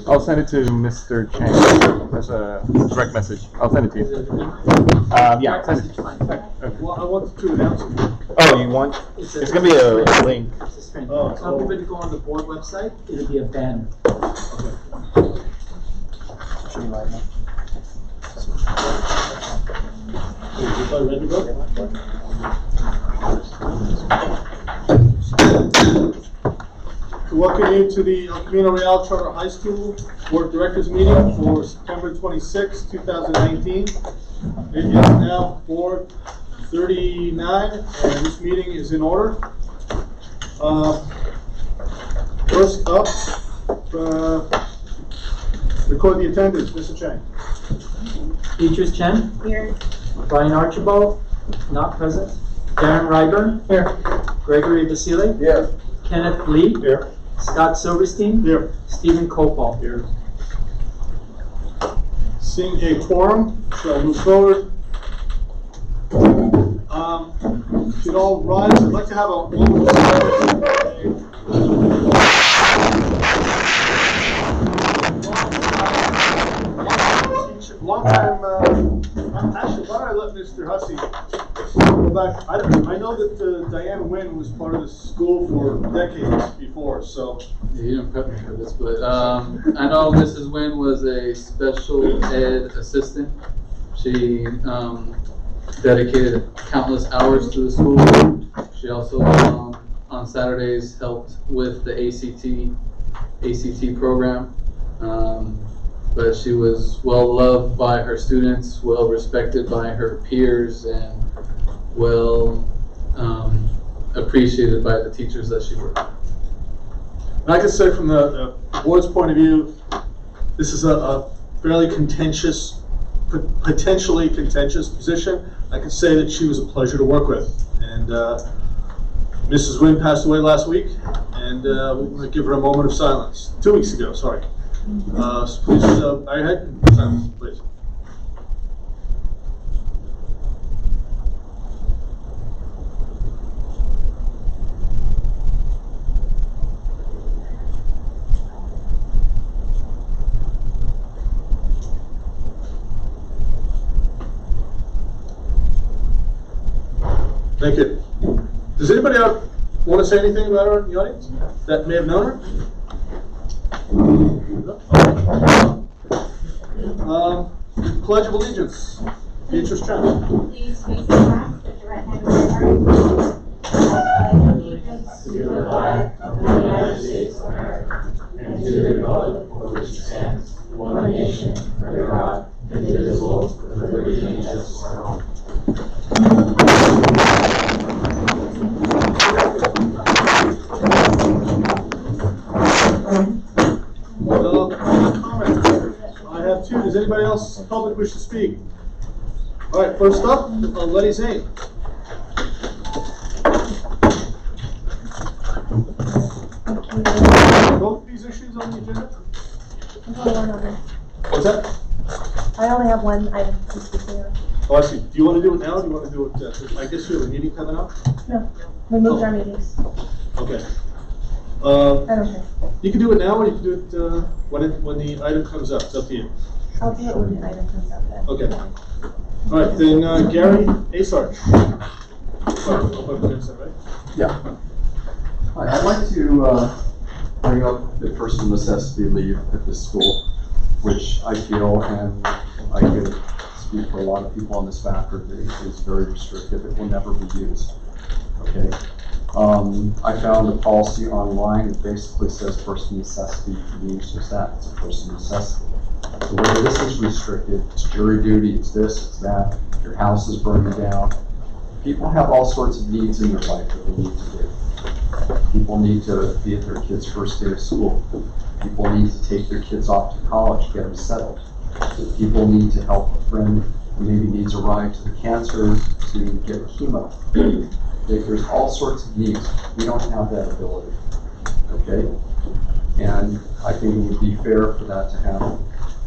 I'll send it to Mr. Chang. That's a direct message. I'll send it to you. Yeah, send it. Okay. Well, I wanted to announce it. Oh, you want? It's gonna be a link. It's a screen. Oh, It's not going to go on the board website. It'll be a banner. Okay. Should be right now. Everybody ready to go? Welcome you to the El Camino Real Charter High School Board of Directors meeting for September 26, 2019. It is now 4:39 and this meeting is in order. First up, record the attendance. Mr. Chang. Beatrice Chen. Here. Brian Archibald, not present. Darren Ryburn. Here. Gregory Vasile. Here. Kenneth Lee. Here. Scott Silverstein. Here. Stephen Copal. Here. Seeing a quorum, shall move forward. Should all rise. I'd like to have a moment of silence. Long time, actually, why don't I let Mr. Hussey go back? I know that Diane Wynn was part of the school for decades before, so. Yeah, you didn't prep me for this, but I know Mrs. Wynn was a special ed assistant. She dedicated countless hours to the school. She also on Saturdays helped with the ACT program. But she was well loved by her students, well respected by her peers, and well appreciated by the teachers that she worked with. And I can say from the board's point of view, this is a fairly contentious, potentially contentious position. I can say that she was a pleasure to work with. And Mrs. Wynn passed away last week, and we want to give her a moment of silence. 2 weeks ago, sorry. So please, bow your head, silence, please. Thank you. Does anybody else want to say anything about her in the audience that may have known her? Pledge of Allegiance. Beatrice Chen. Please face the front with the right hand on your heart. I pledge allegiance to the flag of the United States of America and to the republic for which it stands, one nation, under God, indivisible, with liberty and justice for all. I have two. Does anybody else in public wish to speak? All right, first up, Letty Zane. Both of these issues on the agenda? What's that? I only have one item to speak to. Oh, I see. Do you want to do it now or do you want to do it, I guess you have a meeting coming up? No, we moved our meetings. Okay. I don't care. You can do it now or you can do it when the item comes up. It's up to you. I'll do it when the item comes up then. Okay. All right, then Gary Asarch. Right? Yeah. Hi, I'd like to bring up the personal necessity leave at this school, which I feel, and I could speak for a lot of people on this faculty, is very restrictive. It will never be used. Okay. I found a policy online that basically says personal necessity leaves, just that, it's a personal necessity. The way this is restricted, it's jury duty, it's this, it's that, your house is burning down. People have all sorts of needs in their life that they need to do. People need to be at their kids' first day of school. People need to take their kids off to college, get them settled. People need to help a friend who maybe needs a ride to the cancer to get chemo. There's all sorts of needs. We don't have that ability, okay? And I think it would be fair for that to happen.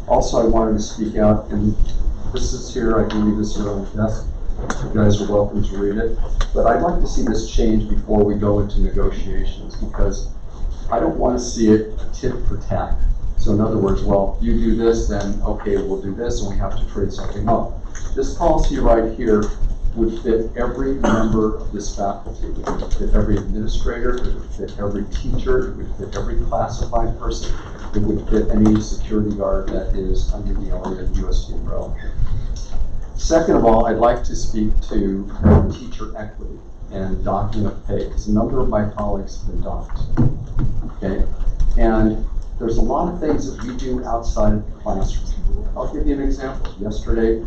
Also, I wanted to speak out, and this is here, I can leave this here on the desk. You guys are welcome to read it. But I'd like to see this change before we go into negotiations, because I don't want to see it tit for tat. So in other words, well, you do this, then okay, we'll do this, and we have to trade something up. This policy right here would fit every member of this faculty. It would fit every administrator, it would fit every teacher, it would fit every classified person. It would fit any security guard that is under the LAUSD umbrella. Second of all, I'd like to speak to teacher equity and docking of pay, because a number of my colleagues have been docked. Okay? And there's a lot of things that we do outside of the classroom. I'll give you an example. Yesterday,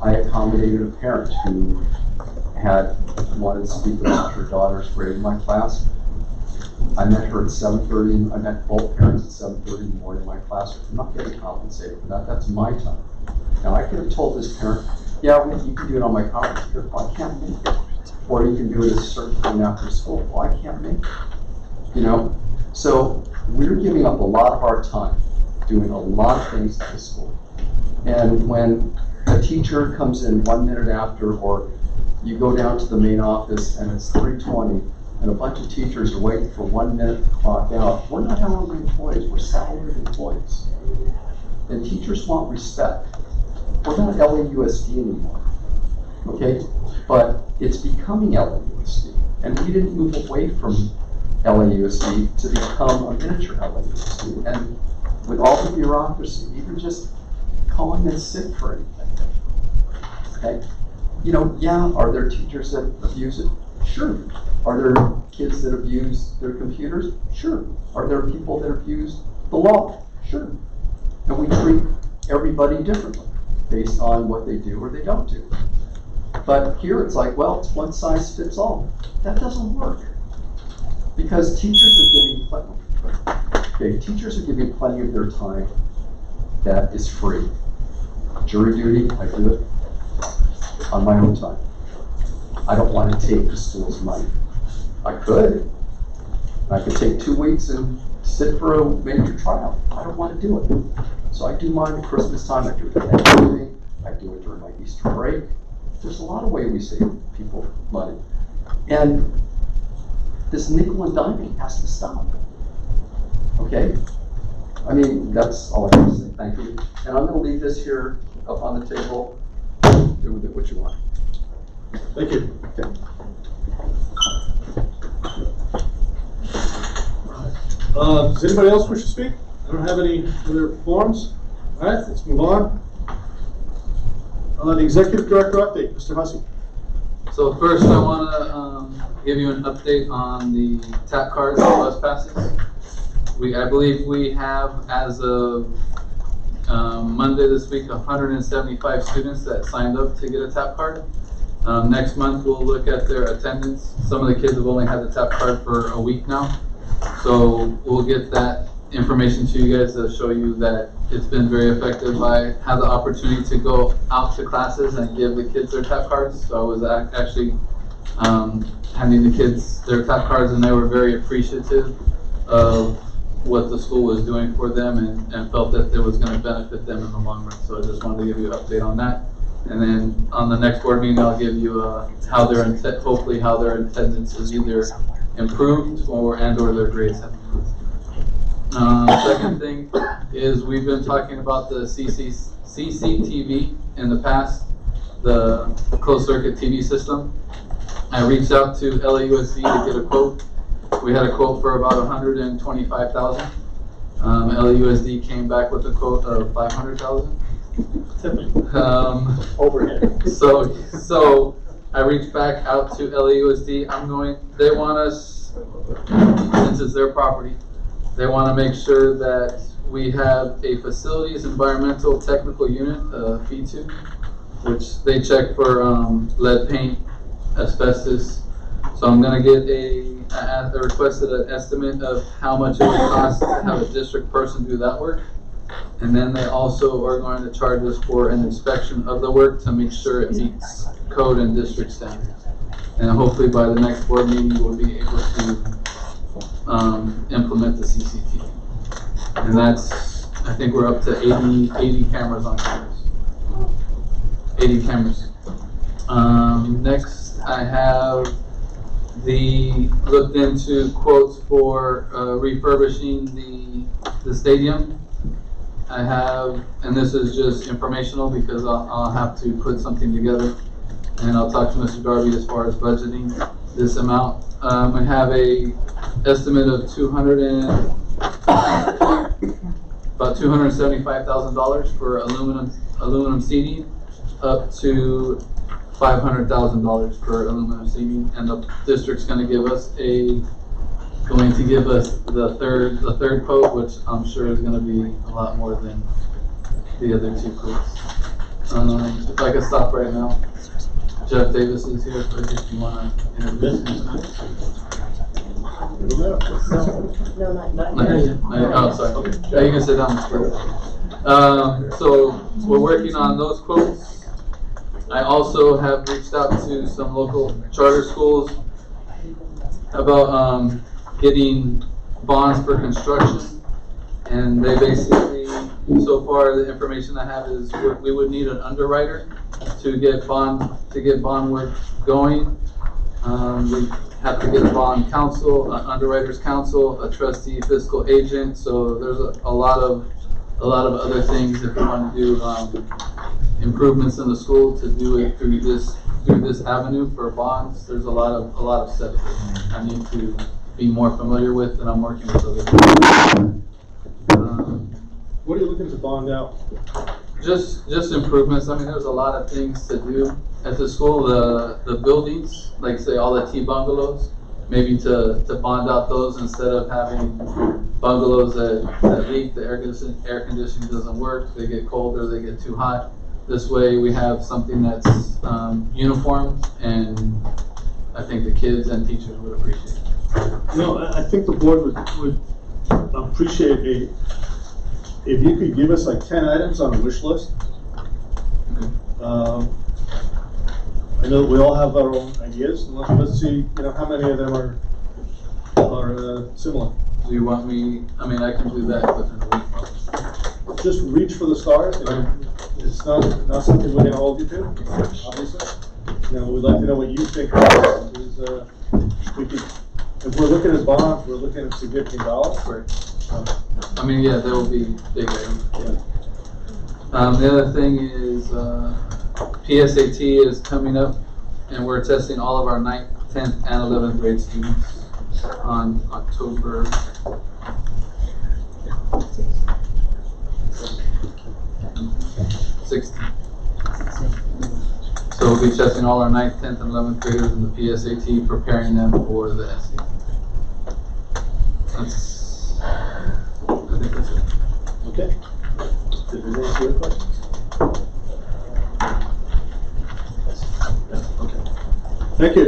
I accommodated a parent who wanted to speak about her daughter's grade in my class. I met her at 7:30, I met both parents at 7:30 in the morning in my class. I'm not getting compensated for that, that's my time. Now, I could have told this parent, yeah, you can do it on my conference. Well, I can't make it. Or you can do it at a certain point after school. Well, I can't make it. You know? So, we're giving up a lot of our time doing a lot of things at the school. And when a teacher comes in 1 minute after, or you go down to the main office and it's 3:20, and a bunch of teachers are waiting for 1 minute to clock out, we're not hourly employees, we're salaried employees. And teachers want respect. We're not LAUSD anymore, okay? But it's becoming LAUSD. And we didn't move away from LAUSD to become a miniature LAUSD. And with all the bureaucracy, even just calling in sick for anything, okay? You know, yeah, are there teachers that abuse it? Sure. Are there kids that abuse their computers? Sure. Are there people that abuse the law? Sure. And we treat everybody differently based on what they do or they don't do. But here it's like, well, it's one size fits all. That doesn't work. Because teachers are giving plenty of their time that is free. Jury duty, I do it on my own time. I don't want to take the school's money. I could. I could take 2 weeks and sit for a major trial. I don't want to do it. So I do mine at Christmas time, I do it at Thanksgiving, I do it during my Easter break. There's a lot of ways we save people money. And this nickel and diming has to stop. Okay? I mean, that's all I have to say. Thank you. And I'm going to leave this here up on the table. Do with it what you want. Thank you. Okay. Does anybody else wish to speak? I don't have any other forms. All right, let's move on. The Executive Director update, Mr. Hussey. So first, I want to give you an update on the tap cards and bus passes. I believe we have, as of Monday this week, 175 students that signed up to get a tap card. Next month, we'll look at their attendance. Some of the kids have only had the tap card for a week now. So we'll get that information to you guys to show you that it's been very effective. I had the opportunity to go out to classes and give the kids their tap cards. So I was actually handing the kids their tap cards, and they were very appreciative of what the school was doing for them, and felt that it was going to benefit them in the long run. So I just wanted to give you an update on that. And then on the next board meeting, I'll give you hopefully how their attendance is either improved or their grades have improved. Second thing is we've been talking about the CCTV in the past, the closed circuit TV system. I reached out to LAUSD to get a quote. We had a quote for about $125,000. LAUSD came back with a quote of $500,000. Overhead. So I reached back out to LAUSD. They want us, since it's their property, they want to make sure that we have a facilities environmental technical unit, P2, which they check for lead paint, asbestos. So I'm going to get I requested an estimate of how much it would cost to have a district person do that work. And then they also are going to charge us for an inspection of the work to make sure it meets code and district standards. And hopefully by the next board meeting, we'll be able to implement the CCTV. And that's, I think we're up to 80 cameras on cameras. 80 cameras. Next, I have looked into quotes for refurbishing the stadium. I have, and this is just informational because I'll have to put something together, and I'll talk to Mr. Darby as far as budgeting this amount. I have a estimate of about $275,000 for aluminum seating, up to $500,000 for aluminum seating, and the district's going to give us the third quote, which I'm sure is going to be a lot more than the other two quotes. If I could stop right now. Jeff Davis is here, but if you want to introduce him. No, not Oh, sorry. Yeah, you can sit down. So we're working on those quotes. I also have reached out to some local charter schools about getting bonds for construction, and they basically, so far the information I have is we would need an underwriter to get bond work going. We have to get a bond counsel, an underwriters counsel, a trustee fiscal agent. So there's a lot of other things if we want to do improvements in the school, to do it through this avenue for bonds. There's a lot of steps that I need to be more familiar with, and I'm working with other people. What are you looking to bond out? Just improvements. I mean, there's a lot of things to do at the school. The buildings, like say all the T bungalows, maybe to bond out those instead of having bungalows that leak. The air conditioning doesn't work. They get cold or they get too hot. This way we have something that's uniform, and I think the kids and teachers would appreciate it. I think the board would appreciate if you could give us like 10 items on a wish list. I know we all have our own ideas, and let's see, how many of them are similar. Do you want me? I mean, I can do that within a week. Just reach for the stars. It's not something we're going to hold you to, obviously. We'd like to know what you think. If we're looking at bonds, we're looking at significant dollars. Right. I mean, yeah, there will be big items. Yeah. The other thing is PSAT is coming up, and we're testing all of our 9th, 10th, and 11th grade students on October 16th. So we'll be testing all our 9th, 10th, and 11th graders in the PSAT, preparing them for the SAT. I think that's it. Okay. Did we answer your questions? Okay. Thank you.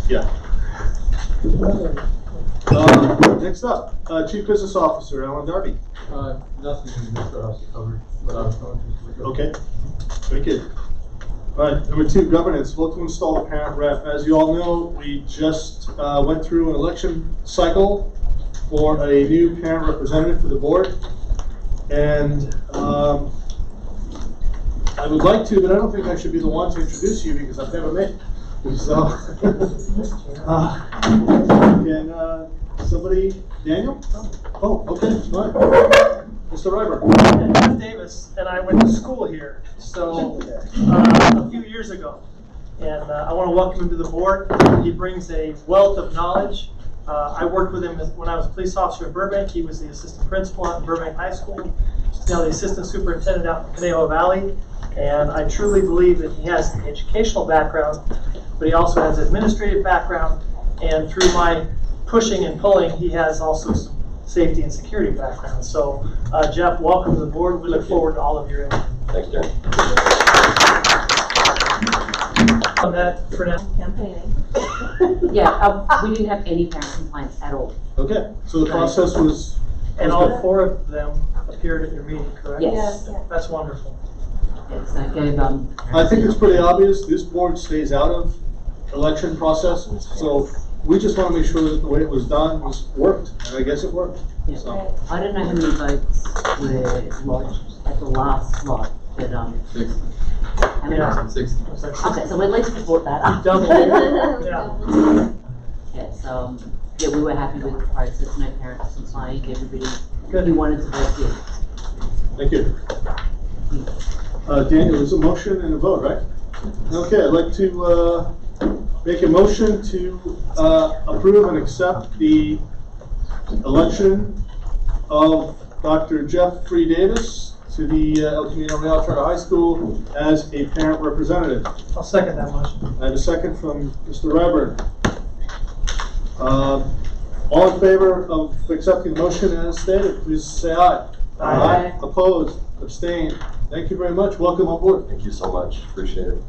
Yeah. Next up, Chief Business Officer, Alan Darby. Nothing in Mr. House covered, but I was going to. Okay. Very good. All right, number 2, governance. Vote to install a parent rep. As you all know, we just went through an election cycle for a new parent representative for the board. And I would like to, but I don't think I should be the one to introduce you because I've never met you. So, can somebody, Daniel? Oh, okay, fine. Mr. Ryber. Jeff Davis and I went to school here, so a few years ago. And I want to welcome him to the board. He brings a wealth of knowledge. I worked with him when I was a police officer in Burbank. He was the assistant principal at Burbank High School. He's now the assistant superintendent out in Mevo Valley. And I truly believe that he has an educational background, but he also has an administrative background. And through my pushing and pulling, he has also some safety and security background. So, Jeff, welcome to the board. We look forward to all of your input. Thanks, Jeff. On that for now. campaigning. Yeah, we didn't have any parent complaints at all. Okay, so the process was. And all 4 of them appeared at your meeting, correct? Yes. That's wonderful. Yes, I gave I think it's pretty obvious this board stays out of election processes, so we just want to make sure that the way it was done worked, and I guess it worked. Yeah. So, I don't know how many votes were lodged at the last slot, but 6. How many? Yeah. 60. Okay, so we'd like to support that. Double. Yeah. Yes, yeah, we were happy with the prices, my parents compliant, everybody, Good. who wanted to vote here. Thank you. Daniel, there's a motion and a vote, right? Okay, I'd like to make a motion to approve and accept the election of Dr. Jeffrey Davis to the El Camino Real Charter High School as a parent representative. I'll second that motion. I have a second from Mr. Ryburn. All in favor of accepting the motion as stated, please say aye. Aye. Opposed? Abstained? Thank you very much. Welcome on board. Thank you so much, appreciate it.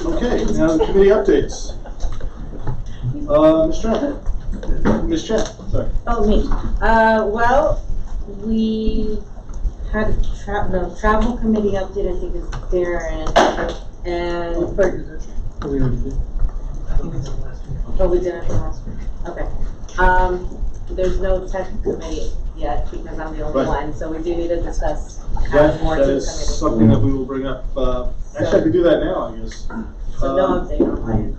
Okay, now the committee updates. Ms. Chen, sorry. Oh, me. Well, we had a travel committee update, I think it's Darren, and for, We already did. oh, we did it for last week, okay. There's no tech committee yet, because I'm the only Right. one, so we do need to discuss having more That to is committee. something that we will bring up. Actually, I could do that now, I guess. So no update on mine,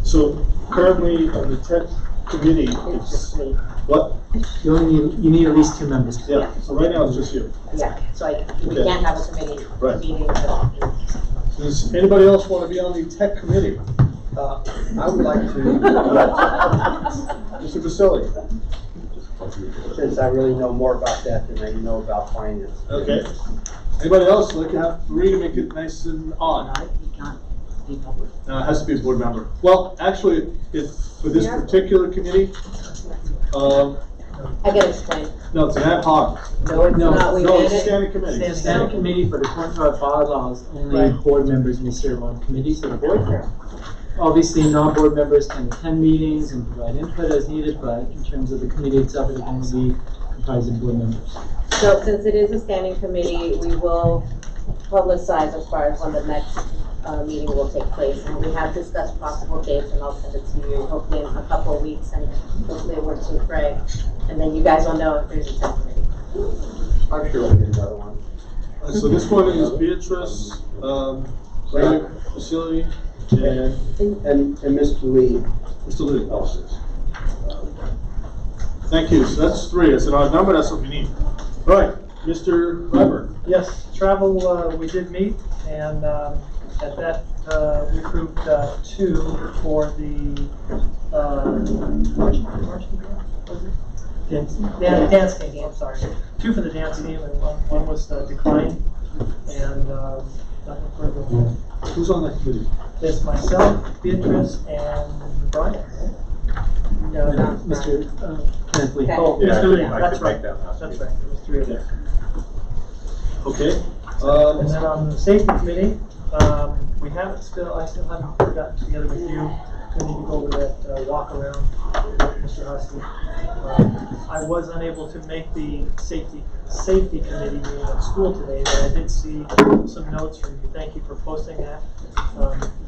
So currently on the tech committee, it's it's, just me, what? You need at least 2 members. Yeah, so right now it's just you. yeah, so we Okay. can't have a committee Right. meeting until. Does anybody else want to be on the tech committee? I would like to, Mr. Vasili? since I really know more about that than I know about finance. Okay. Anybody else? Like to have 3 to make it nice and on. No, you can't be public. No, it has to be a board member. Well, actually, for this particular committee, I gotta explain. no, it's an ad hoc. No, it's No, not, we No, did it's a it. standing committee. The standing committee, but according to our bylaws, only Right. board members may serve on committees of the board. Obviously, non-board members can attend meetings and provide input as needed, but in terms of the committee itself, it can only be comprised of board members. So since it is a standing committee, we will publicize as far as when the next meeting will take place. And we have discussed possible dates, and I'll send it to you hopefully in a couple of weeks, and hopefully it works with Greg. And then you guys will know if there's a tech committee. I'm sure we'll get another one. So this one is Beatrice, Greg, Vasili, and And Mr. Lee. Mr. Lee. Thank you. So that's 3. That's an odd number. That's what we need. All right, Mr. Ryburn. Yes, travel, we did meet, and at that, we approved 2 for the, marching band, was it? Dance team, I'm sorry. 2 for the dance team, and one was declined, and nothing further. Who's on that committee? It's myself, Beatrice, and Brian, right? No, not Mr. Kenneth Lee. Okay. Oh, Yeah, Mr. Lee, I that's could make right, that last that's meeting. right, there was 3 of them. Okay. And then on the safety committee, we haven't I still haven't gotten together with you. We need to go over that walk around with Mr. Husky. I was unable to make the safety committee meeting at school today, but I did see some notes from you. Thank you for posting that.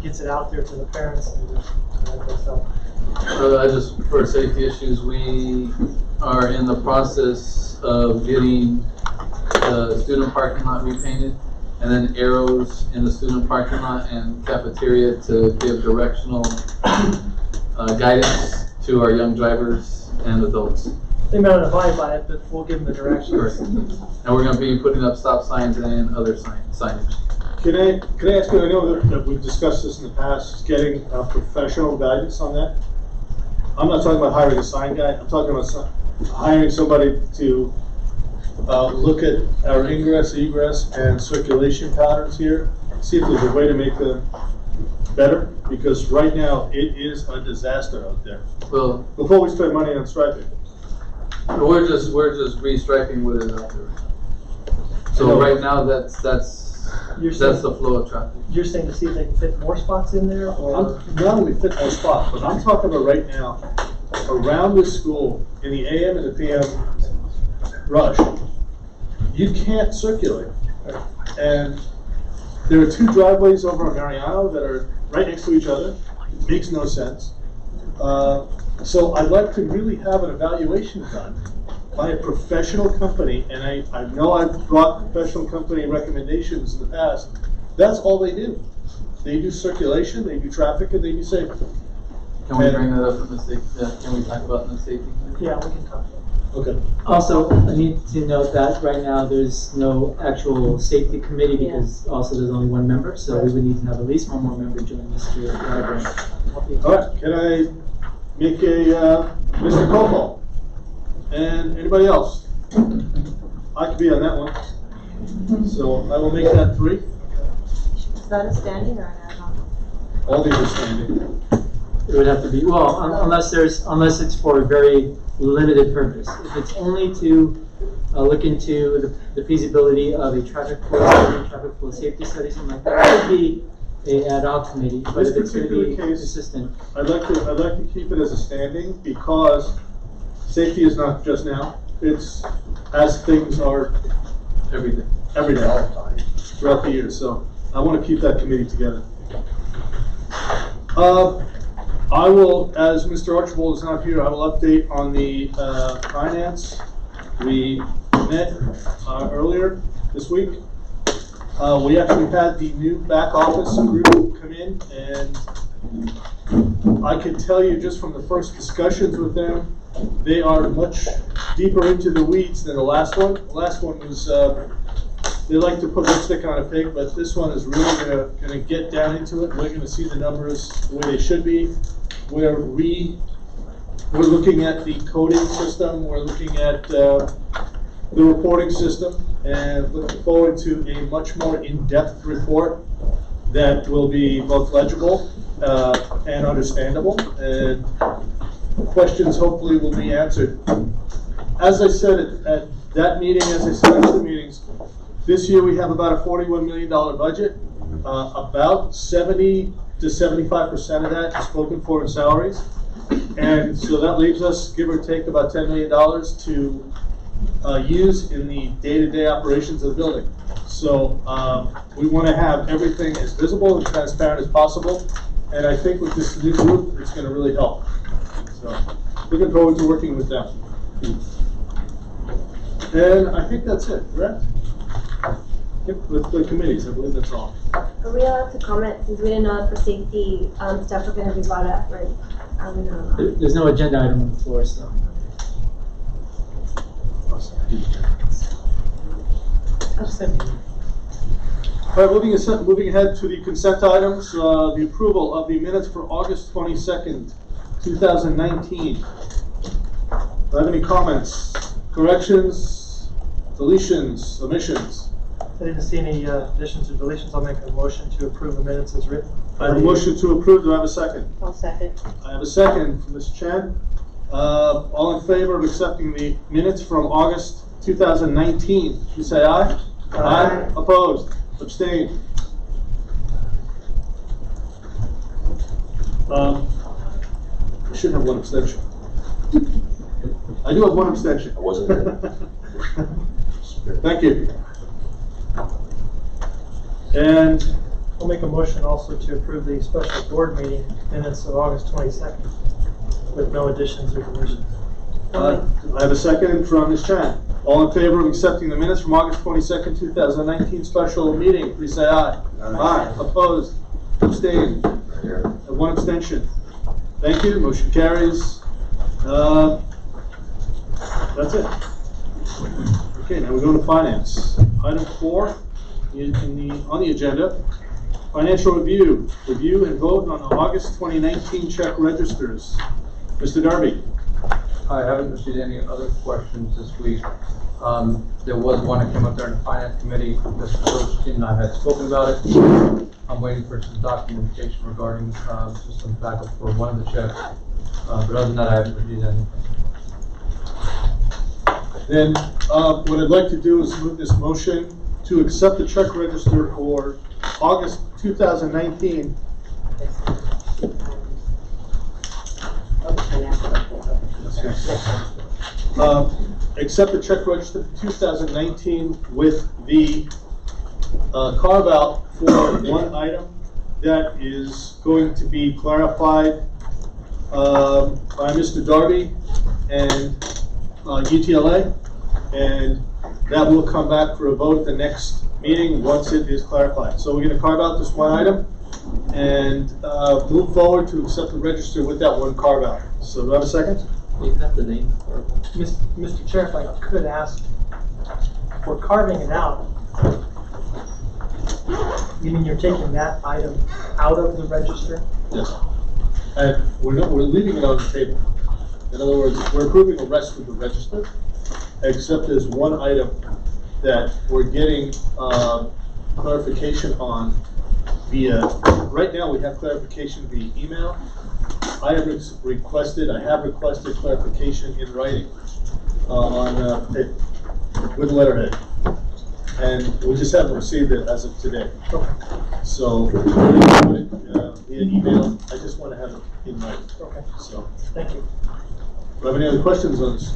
Gets it out there to the parents and so. I just, for safety issues, we are in the process of getting the student parking lot repainted, and then arrows in the student parking lot and cafeteria to give directional guidance to our young drivers and adults. They may not abide by it, but we'll give them the directions. And we're gonna be putting up stop signs and other signage. Can I ask you, I know that we've discussed this in the past, is getting professional guidance on that? I'm not talking about hiring a sign guy, I'm talking about hiring somebody to look at our ingress, egress, and circulation patterns here, see if there's a way to make them better, because right now, it is a disaster out there. Well, Before we spend money on striping. we're just restriping what is out there. So right now, that's the flow of traffic. You're saying to see if they can fit more spots in there, or? Not only fit more spots, but I'm talking about right now, around the school, in the AM and the PM rush, you can't circulate. And there are 2 driveways over on Mariano that are right next to each other. It makes no sense. So I'd like to really have an evaluation done by a professional company, and I know I've brought professional company recommendations in the past, that's all they do. They do circulation, they do traffic, and they do safety. Can we bring that up in the safety, can we talk about in the safety committee? Yeah, we can talk. Okay. Also, I need to note that right now there's no actual safety committee Yeah. because also there's only one member, so we would need to have at least one more member join Mr. Library. All right, can I make a, Mr. Copal? And anybody else? I could be on that one. So I will make that 3. Is that a standing or an ad hoc? All these are standing. It would have to be, well, unless it's for a very limited purpose. If it's only to look into the feasibility of a traffic flow safety study, something like that, it would be a ad hoc committee. But This if it's going to particular be case, consistent, I'd like to keep it as a standing because safety is not just now. It's as things are Every day. every day, all the time, throughout the year. So I want to keep that committee together. I will, as Mr. Archibald is not here, I will update on the finance. We met earlier this week. We actually had the new back office group come in, and I can tell you just from the first discussions with them, they are much deeper into the weeds than the last one. The last one was, they like to put lipstick on a pig, but this one is really gonna get down into it. We're gonna see the numbers the way they should be. We're looking at the coding system, we're looking at the reporting system, and looking forward to a much more in-depth report that will be both legible and understandable, and questions hopefully will be answered. As I said at that meeting, as I said at other meetings, this year we have about a $41 million budget. About 70 to 75% of that is spoken for in salaries. And so that leaves us, give or take, about $10 million to use in the day-to-day operations of the building. So we want to have everything as visible and transparent as possible. And I think with this new group, it's going to really help. So looking forward to working with them. And I think that's it, correct? Yep, with the committees, I believe that's all. Are we allowed to comment, since we didn't know if the safety stuff was gonna be brought up, right? there's no agenda item on the floor, so. All right, moving ahead to the consent items, the approval of the minutes for August 22nd, 2019. Do I have any comments, corrections, deletions, omissions? I didn't see any additions or deletions. I'll make a motion to approve the minutes as written. I have a motion to approve. Do I have a second? I'll second. I have a second from Ms. Chen. All in favor of accepting the minutes from August 2019, please say aye. Aye. Opposed? Abstained? I should have one abstention. I do have one abstention. I wasn't there. Thank you. And I'll make a motion also to approve the special board meeting minutes of August 22nd with no additions or deletions. I have a second from Ms. Chan. All in favor of accepting the minutes from August 22nd, 2019 special meeting, please say aye. Aye. Opposed? Abstained? And one abstention. Thank you. Motion carries. That's it. Okay, now we go to finance. Item 4 on the agenda. Financial review. Review and vote on the August 2019 check registers. Mr. Darby. I haven't received any other questions this week. There was one that came up during the finance committee. Mr. Silverstein and I had spoken about it. I'm waiting for some documentation regarding just some backup for one of the checks. But other than that, I haven't received anything. Then what I'd like to do is move this motion to accept the check register for August 2019. Accept the check register for 2019 with the carve out for one item that is going to be clarified by Mr. Darby and UTLA, and that will come back for a vote at the next meeting once it is clarified. So we're gonna carve out this one item and move forward to accept the register with that one carve out. So do I have a second? You have the name. Mr. Chair, if I could ask, for carving it out, you mean you're taking that item out of the register? Yes. And we're leaving it on the table. In other words, we're approving the rest of the register, except there's one item that we're getting clarification on via, right now we have clarification via email. I have requested clarification in writing on paper with letterhead. And we just haven't received it as of today. So, we're going to put it via email. I just want to have it in writing. Okay. So, Thank you. do you have any other questions on this?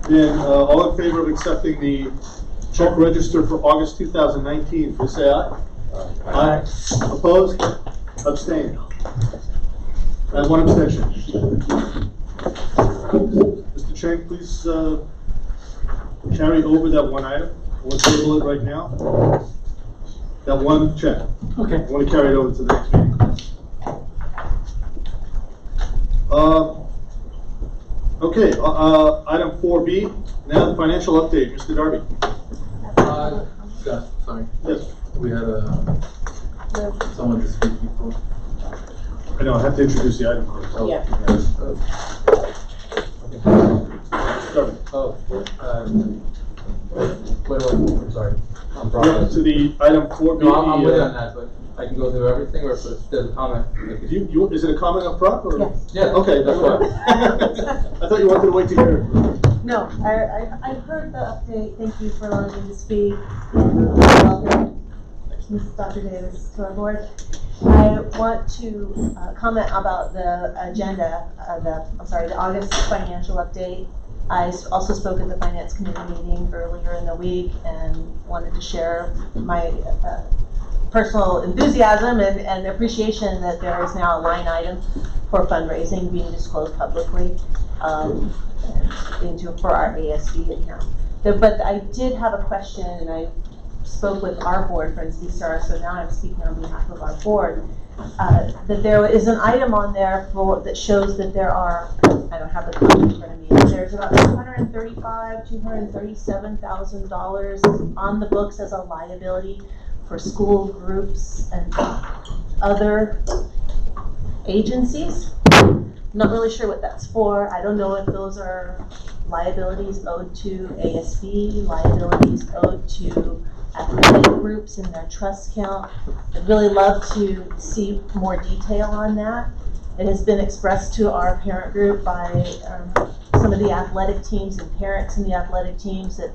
Then, all in favor of accepting the check register for August 2019, please say aye. Aye. Opposed? Abstained? I have one abstention. Mr. Chang, please carry over that one item. We'll table it right now. That one check. Okay. I want to carry it over to the next meeting. Okay, item 4B, now the financial update. Mr. Darby. Scott, sorry. Yes. We had someone to speak before. I know, I have to introduce the item first. Yeah. Darby. Wait, I'm sorry. I'm Welcome to the item 4B. No, I'm with you on that, but I can go through everything, or if there's a comment. Is it a comment up front? Or? Yes. Yeah. Okay, that's why. I thought you wanted to wait to hear it. No, I've heard the update. Thank you for allowing me to speak. Welcome, Mrs. Dr. Davis, to our board. I want to comment about the agenda, the August financial update. I also spoke at the Finance Committee meeting earlier in the week and wanted to share my personal enthusiasm and appreciation that there is now a line item for fundraising being disclosed publicly for our ASB account. But I did have a question, and I spoke with our board, Friends BSTAR, so now I'm speaking on behalf of our board, that there is an item on there that shows that there are, I don't have the comment in front of me, there's about $237,000 on the books as a liability for school groups and other agencies. Not really sure what that's for. I don't know if those are liabilities owed to ASB, liabilities owed to athletic groups in their trust count. I'd really love to see more detail on that. It has been expressed to our parent group by some of the athletic teams and parents in the athletic teams that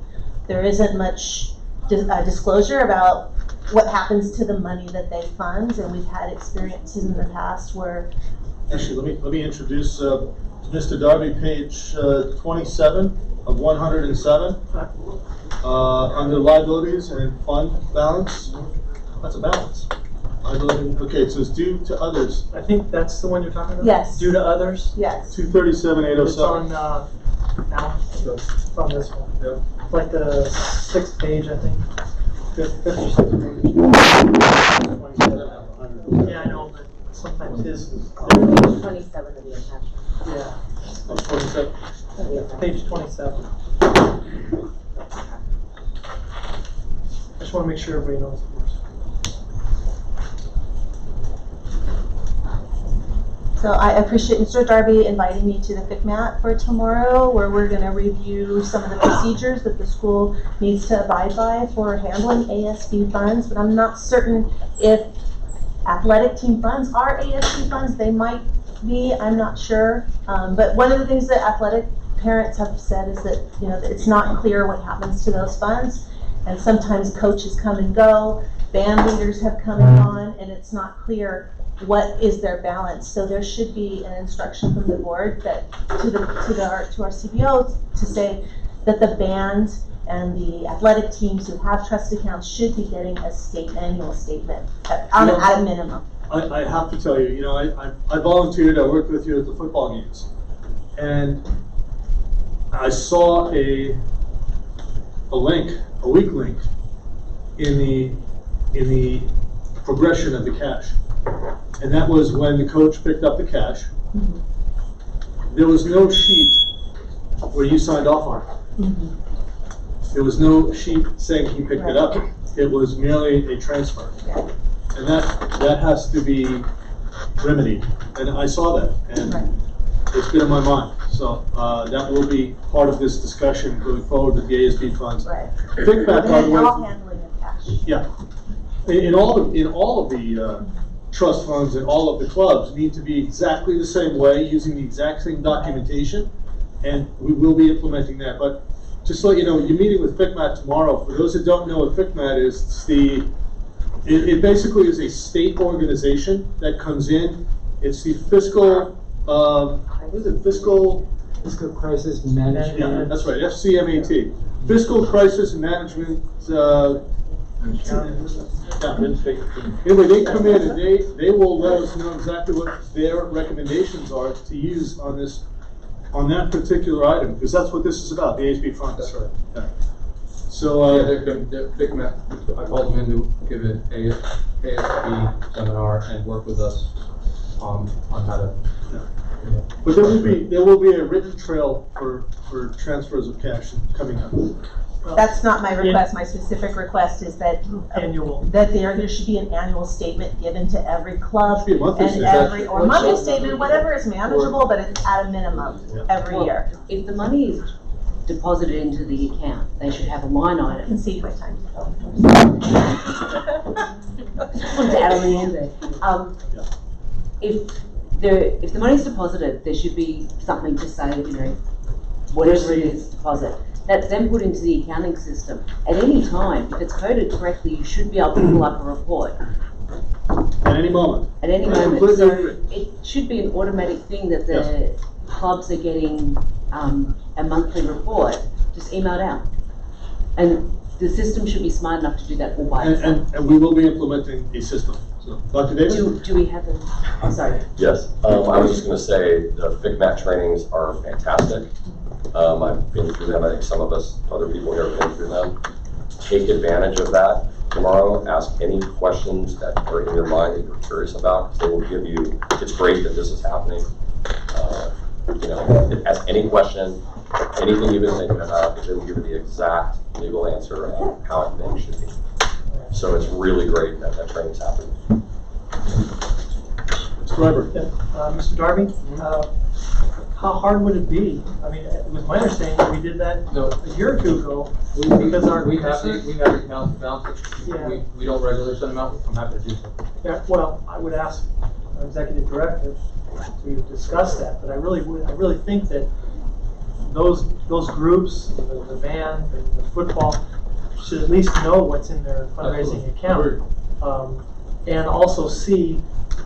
there isn't much disclosure about what happens to the money that they fund, and we've had experiences in the past where. Actually, let me introduce to Mr. Darby, page 27 of 107, under liabilities and fund balance. That's a balance. Liability. Okay, so it's due to others. I think that's the one you're talking about? Yes. Due to others? Yes. 237,807. It's on, now, it's on this one. Yeah. It's like the 6th page, I think. Fifth or 6th page. Yeah, I know, but sometimes his is. 27 of the attachment. Yeah, Oh, 27. page 27. I just want to make sure everybody knows. So I appreciate Mr. Darby inviting me to the FICMAT for tomorrow, where we're going to review some of the procedures that the school needs to abide by for handling ASB funds. But I'm not certain if athletic team funds are ASB funds. They might be, I'm not sure. But one of the things that athletic parents have said is that, you know, that it's not clear what happens to those funds. And sometimes coaches come and go, band leaders have come and gone, and it's not clear what is their balance. So there should be an instruction from the board that to our CBO to say that the band and the athletic teams who have trust accounts should be getting a annual statement at a minimum. I have to tell you, you know, I volunteered, I worked with you at the football games. And I saw a link, a weak link in the progression of the cash. And that was when the coach picked up the cash. There was no sheet where you signed off on it. There was no sheet saying he picked it up. It was merely a transfer. And that has to be remedied. And I saw that, and it's been in my mind. So that will be part of this discussion going forward with the ASB funds. Right. Think back, by the way. All handling of cash. Yeah. In all of the trust funds and all of the clubs need to be exactly the same way, using the exact same documentation, and we will be implementing that. But just so you know, you're meeting with FICMAT tomorrow. For those that don't know what FICMAT is, it basically is a state organization that comes in. It's the fiscal, what is it, fiscal crisis management. Yeah, that's right, FCMAT. Fiscal Crisis Management, Anyway, they come in and they will let us know exactly what their recommendations are to use on that particular item, because that's what this is about, the ASB funds. That's right. Yeah. So, They're big, I called them in to give an ASB seminar and work with us on how to. but there will be a written trail for transfers of cash coming up. That's not my request. My specific request is that there should be an annual statement given to every club Should be a monthly and statement. or monthly statement, whatever is manageable, but it's at a minimum every Well, year. If the money is deposited into the account, they should have a line I item. concede my time. Put that on the end there. If the money's deposited, there should be something to say, whatever it is, deposit. That's then put into the accounting system. At any time, if it's coded correctly, you should be able to pull up a report At any moment. at any I moment. completely So agree. it should be an automatic thing that the clubs are getting a monthly report just emailed out. And the system should be smart enough to do that all by itself. And we will be implementing a system. So, Dr. Davis? Do we have a, I'm sorry. Yes, I was just going to say the FICMAT trainings are fantastic. I've been through them. I think some of us, other people here have been through them. Take advantage of that tomorrow. Ask any questions that are in your mind that you're curious about. They will give you, it's great that this is happening. Ask any question, anything you've been thinking about, because they will give you the exact legal answer of how things should be. So it's really great that that training's happening. Mr. Weber? Mr. Darby, how hard would it be? I mean, it was my understanding that we did that a year or two ago because we have the accounts balanced. Yeah. We don't regularly send them out. I'm happy to do so. Yeah, well, I would ask our executive director to discuss that, but I really think that those groups, the band, the football, should at least know what's in their fundraising account, and also see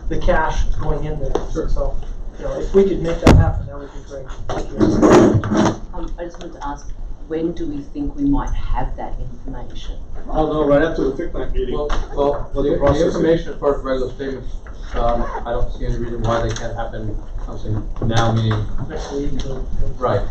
the cash going in there. Sure. So, if we could make that happen, that would be great. I just wanted to ask, when do we think we might have that information? I'll know right after the FICMAT meeting. Well, What the the process is. information as far as regular statements, I don't see any reason why they can't happen, I'm saying now, meaning, Next week. right,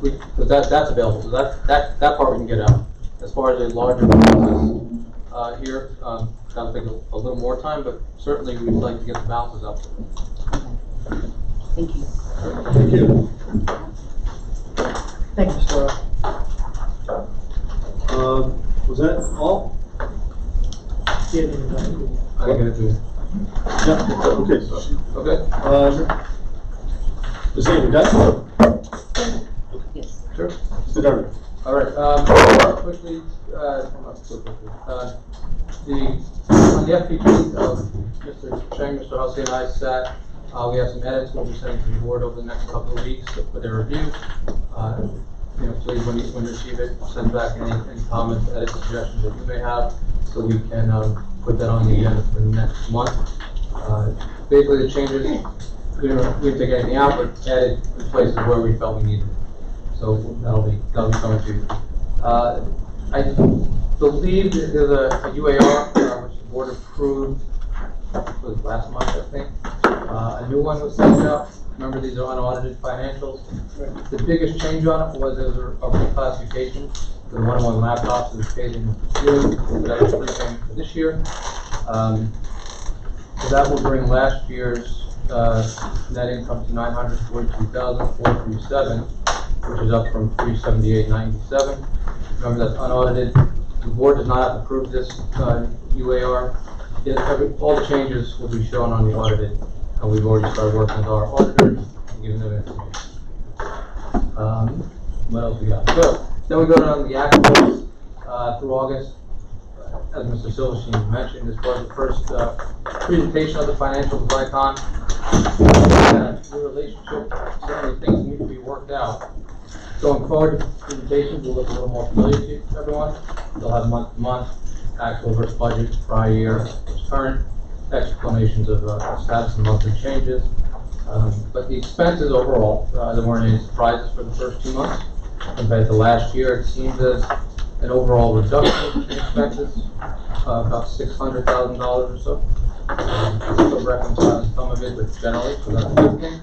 because that's available, so that part we can get out. As far as a larger process, here, that'll take a little more time, but certainly we'd like to get the balances up. Thank you. Thank you. Thank you, Mr. Rowe. Was that all? Yeah, I can get it to you. Yeah, okay. Okay. Ms. Amy, done? Yes. Sure. Mr. Darby? All right, quickly, not so quickly, on the FPG, Mr. Cheng, Mr. Hussey, and I sat, we have some edits we'll be sending to the board over the next couple of weeks for their review. Please, when you receive it, send back any comments, edits, suggestions that you may have, so we can put that on the agenda for the next month. Basically, the changes, we didn't take anything out, but added in places where we felt we needed it. So that'll be coming to you. I believe that there's a UAR, which the board approved, was last month, I think. A new one was sent out. Remember, these are unaudited financials. The biggest change on it was there was a reclassification. The one-on-one laptops that was paid in June, so that was prepayment for this year. So that will bring last year's net income to $942,437, which is up from $378,97. Remember, that's unaudited. The board does not have to approve this UAR. All the changes will be shown on the audited, and we've already started working with our auditors and giving them information. What else we got? So then we go down to the actuals through August. As Mr. Silverstein mentioned, this was the first presentation of the financials of ICON. New relationship, certainly things need to be worked out. Going forward, presentations will look a little more familiar to everyone. They'll have month-to-month, actual versus budget, prior year, versus current, explanations of status and monthly changes. But the expenses overall, there weren't any surprises for the first 2 months. Compared to last year, it seems as an overall reduction in expenses, about $600,000 or so. Still reconciling some of it, but generally, so that's a good thing.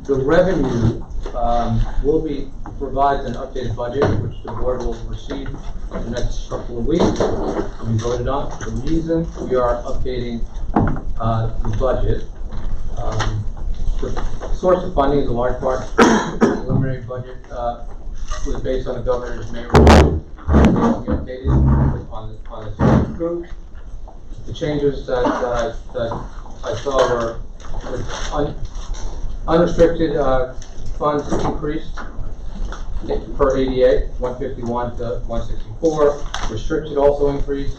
The revenue will provides an updated budget, which the board will receive in the next couple of weeks to be voted on. The reason we are updating the budget, the source of funding is a large part. The preliminary budget was based on the governor's May review. It will be updated on the second group. The changes that I saw were unrestricted funds increased per ADA, 151 to 164. Restricted also increased.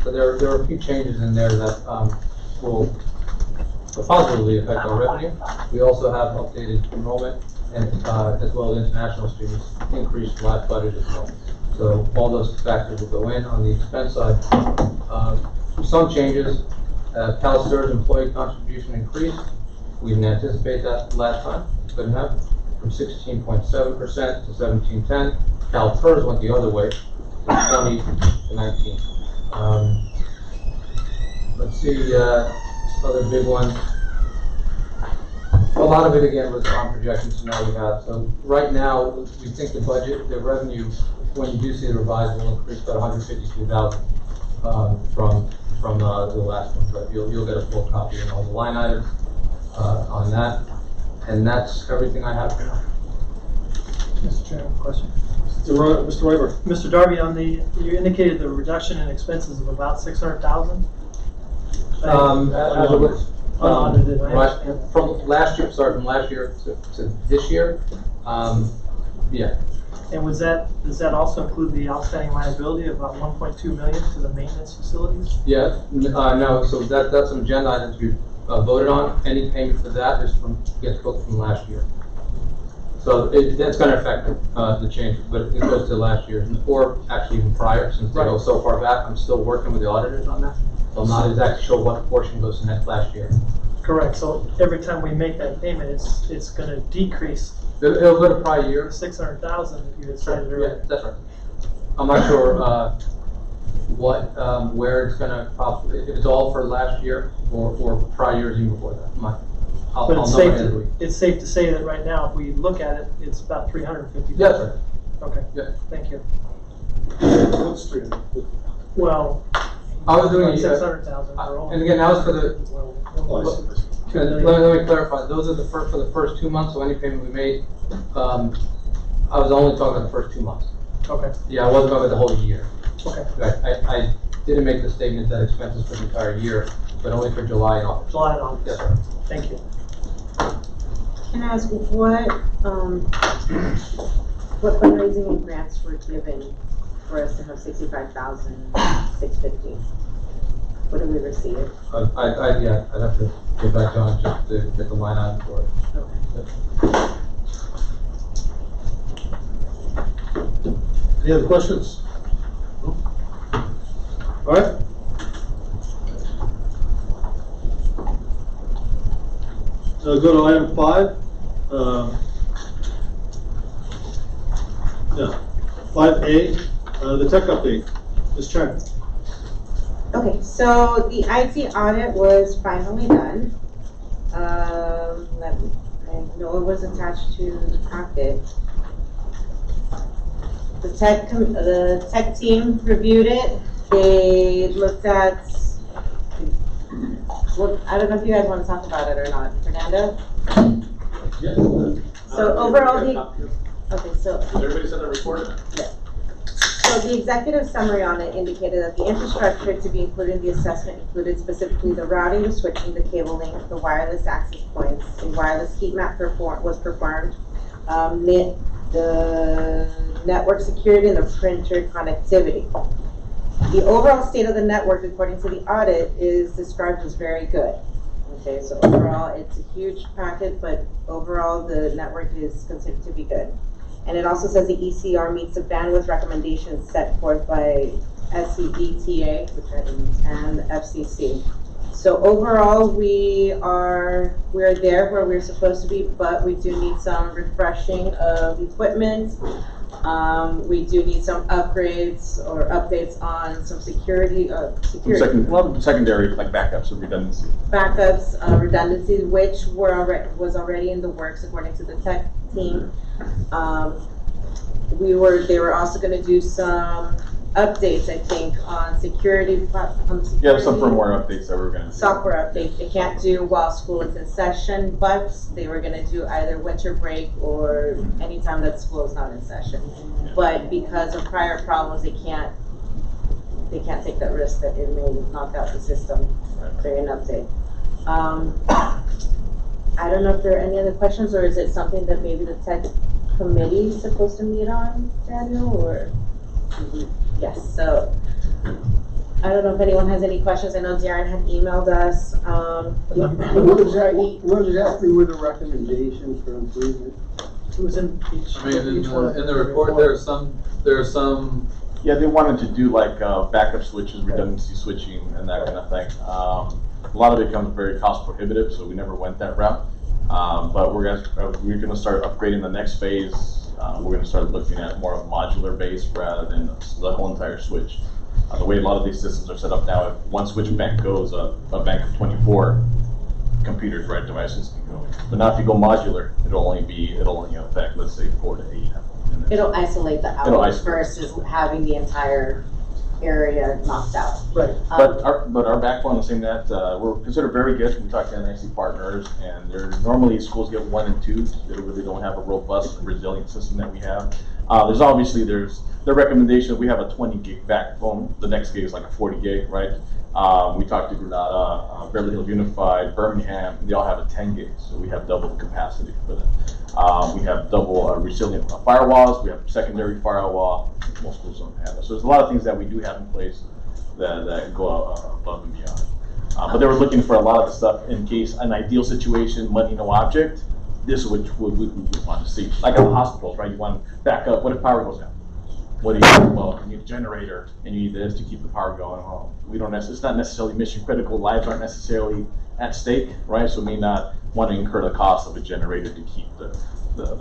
So there are a few changes in there that will positively affect our revenue. We also have updated enrollment and as well as international students increased last budget as well. So all those factors will go in on the expense side. Some changes. CalSTRS employee contribution increased. We didn't anticipate that last time. Couldn't have. From 16.7% to 17.10. CalPERS went the other way, from 20 to 19. Let's see, other big one. A lot of it again was on projections. Now we have. So right now we think the budget, the revenue, when you do see the revised, will increase about 152,000 from the last one. But you'll get a full copy of all the line items on that. And that's everything I have for now. Mr. Chairman, question. Mr. Weber. Mr. Darby, you indicated the reduction in expenses of about 600,000. As it was Unaudited, I right, understand. from last year to this year, yeah. And does that also include the outstanding liability of about 1.2 million to the maintenance facilities? Yeah, no, so that's some agenda items we voted on. Any payment for that gets booked from last year. So that's going to affect the change, but it goes to last year, or actually even prior, since they go so far back. I'm still working with the auditors on that, so I'm not exactly sure what portion goes to next last year. Correct, so every time we make that payment, it's going to decrease It'll go to prior year. 600,000 that you had cited Yeah, earlier. that's right. I'm not sure where it's going to possibly, if it's all for last year or prior years even before that. I'll But know it's safe to say that right now, if we look at it, it's about 350,000. Yes, sir. Okay, Yeah. thank you. What's 300? Well, I was doing 600,000 for all. and again, that was for the. Let Let me clarify. Those are for the first 2 months. So any payment we made, I was only talking about the first 2 months. Okay, Yeah, I wasn't talking about the whole year. okay. I didn't make the statement that expenses for the entire year, but only for July and August. July and August. Yes, sir. Thank you. Can I ask what fundraising and grants were given for us to have 65,650? What did we receive? I'd have to get back on just to get the line item for it. Okay. Any other questions? All right. Go to item 5. 5A, the tech update. Ms. Chen. Okay, so the IT audit was finally done. I know it was attached to the packet. The tech team reviewed it. They looked at, well, I don't know if you guys want to talk about it or not. Fernando? Yes. So overall, okay, so. Did everybody send a report? Yeah. So the executive summary on it indicated that the infrastructure to be included in the assessment included specifically the routing, the switching, the cable link, the wireless access points, a wireless heat map was performed, the network security, and the printer connectivity. The overall state of the network, according to the audit, is described as very good. Okay, so overall, it's a huge packet, but overall, the network is considered to be good. And it also says the ECR meets the bandwidth recommendations set forth by SCDTA, and the FCC. So overall, we are there where we're supposed to be, but we do need some refreshing of equipment. We do need some upgrades or updates on some security. Secondary, like backups and redundancy. Backups, redundancy, which was already in the works according to the tech team. They were also going to do some updates, I think, on security. Yeah, some firmware updates that we're going to do. Software updates. They can't do while school is in session, but they were going to do either winter break or anytime that school is not in session. Yeah. But because of prior problems, they can't take that risk that it may knock out the system during an update. I don't know if there are any other questions, or is it something that maybe the tech committee is supposed to meet on, Daniel, or? Yes, so I don't know if anyone has any questions. I know Darren had emailed us. What exactly were the recommendations for improvement? It was in each. I mean, in the report, there are some. Yeah, they wanted to do like backup switches, redundancy switching, and that kind of thing. A lot of it becomes very cost prohibitive, so we never went that route. But we're gonna start upgrading the next phase. We're gonna start looking at more of a modular base rather than the whole entire switch. The way a lot of these systems are set up now, if one switch bank goes, a bank of 24 computers, right, devices can go. But now if you go modular, it'll only affect, let's say, 4 to 8. It'll isolate the hours versus having the entire area knocked out. Right. But our backbone is saying that we're considered very good. We talk to NIC partners, and normally schools get 1 and 2. They really don't have a robust and resilient system that we have. There's the recommendation. We have a 20 gig backbone. The next gig is like a 40 gig, right? We talked to Granada, Beverly Hills Unified, Birmingham. They all have a 10 gig, so we have double the capacity for them. We have double resilient firewalls. We have secondary firewall. Most schools don't have it. So there's a lot of things that we do have in place that go above and beyond. But they were looking for a lot of the stuff in case an ideal situation, money no object. This is what we want to see. Like at the hospitals, right? You want to back up. What if power goes down? What do you do? Well, you need a generator and you need this to keep the power going. Well, it's not necessarily mission critical. Lives aren't necessarily at stake, right? So we may not want to incur the cost of a generator to keep the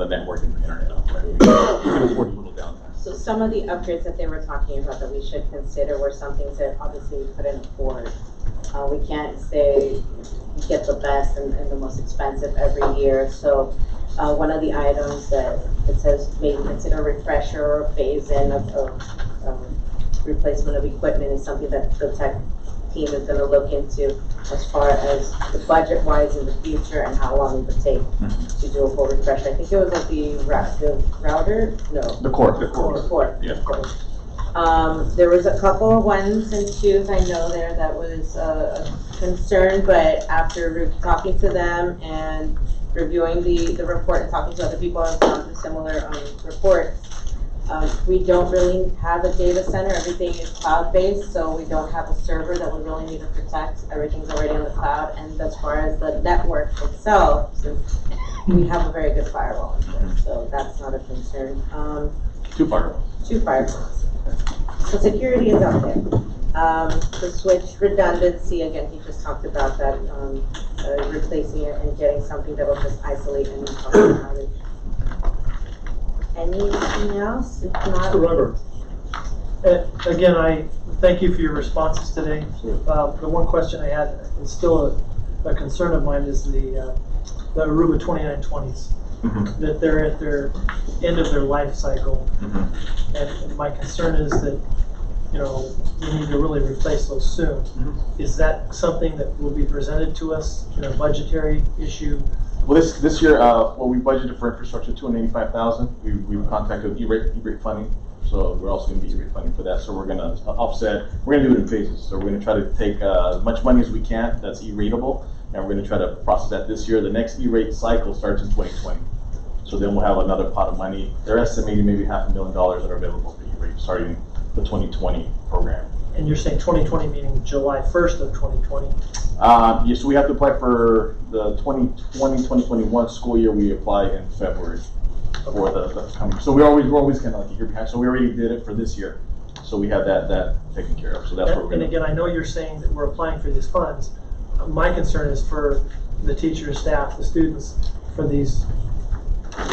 network and the internet up, right? We can afford a little downtime. So some of the upgrades that they were talking about that we should consider were some things that obviously we couldn't afford. We can't say get the best and the most expensive every year. So one of the items that it says maybe consider a refresher or phase in of replacement of equipment is something that the tech team is going to look into as far as the budget wise in the future and how long it would take to do a full refresher. I think it was like the router? No. The core. The core. Yeah. There was a couple of 1s and 2s I know there that was a concern, but after talking to them and reviewing the report and talking to other people who have gone through similar reports, we don't really have a data center. Everything is cloud-based, so we don't have a server that we really need to protect. Everything's already on the cloud, and as far as the network itself, since we have a very good firewall, so that's not a concern. 2 firewalls. 2 firewalls. So security is out there. The switch redundancy, again, he just talked about that, replacing it and getting something that will just isolate any problem outage. Anything else? If not, Mr. Weber. Again, I thank you for your responses today. The one question I had is still a concern of mine is the Aruba 2920s. Mhm. That they're at their end of their life cycle. Mhm. And my concern is that, you know, we need to really replace those soon. Mhm. Is that something that will be presented to us in a budgetary issue? Well, this year, we budgeted for infrastructure, $285,000. We've contacted E-rate funding, so we're also gonna be E-rate funding for that. So we're gonna offset, we're gonna do it in phases. So we're gonna try to take as much money as we can that's E-rateable, and we're gonna try to process that this year. The next E-rate cycle starts in 2020. So then we'll have another pot of money. They're estimating maybe $500,000 that are available for E-rate starting the 2020 program. And you're saying 2020 meaning July 1st of 2020? Yes, we have to apply for the 2020-2021 school year. We apply in February for the coming. So we're always kind of like a year behind. So we already did it for this year. So we have that taken care of. So that's what we're And going to. again, I know you're saying that we're applying for these funds. My concern is for the teachers, staff, the students, for these